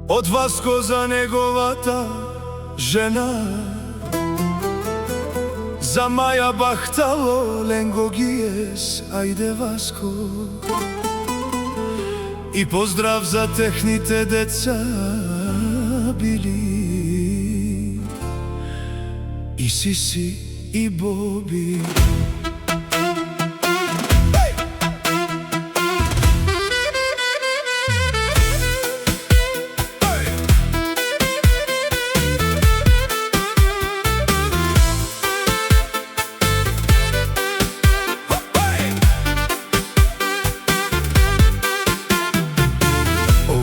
од Васко за неговата жена. За Маја Бахтало, Ленго Гиес, ајде Васко. И поздрав за техните деца Били и Сиси и Боби.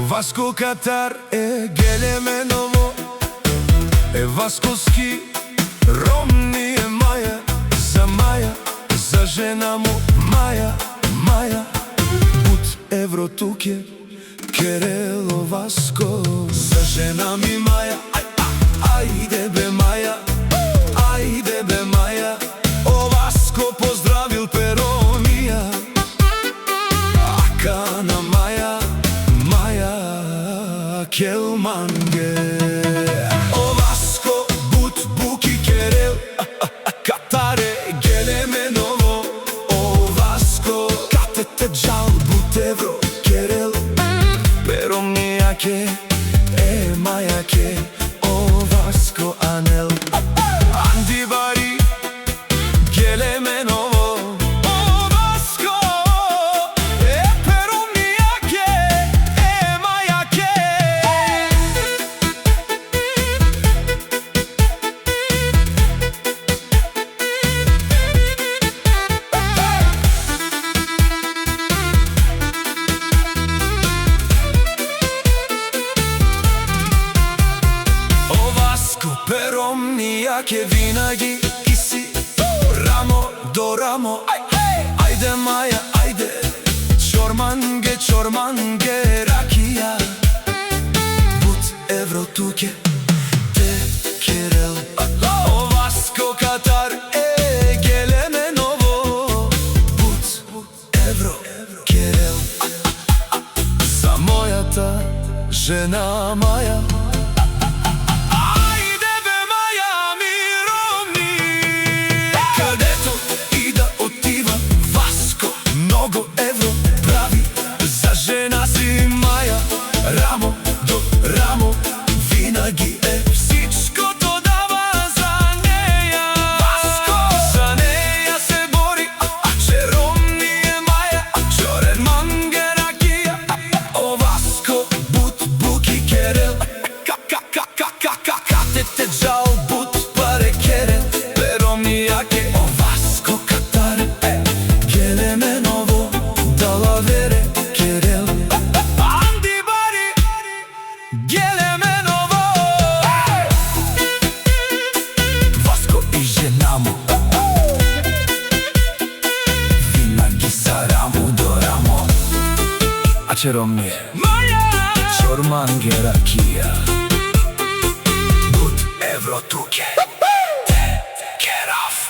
Васко Катар Гелеменово, Васкоски Ромни Маја. За Маја, за жена му Маја, Маја. Бут евро туке Керело Васко. За жена ми Маја, ајде бе Маја, ајде бе Маја. О Васко поздравил Перомија, ака на Маја, Маја Келманге. О Васко, Бут, Буки, Керел, Катаре, Гелеменово. О Васко, Катете Джал, Бут евро, Керел, Перомнијаке, Мајаке. О Васко, Анел, Андибари, Гелеменово. О Васко, Перомнијаке, Мајаке. Перомнијаке винаги и си рамо до рамо. Ајде Маја, ајде Чорманге, Чорманге ракија. Бут евро туке те Керел. О Васко Катар Гелеменово. Бут евро Керел. За мојата жена Маја. Рамо до рамо винаги всичкото дава за неја. Васко за неја се бори, Черомни Маја, Чорен Манге ракија. О Васко, Бут, Буки, Керел, Катете Джал, Бут, Паре, Керел, Перомнијаке. О Васко Катар Гелеменово, Далавере, Керел, Гелеменово. Васко и жена му винаги са рамо до рамо. А Черомни Маја, Чорманге ракија. Бут евро туке те Керав.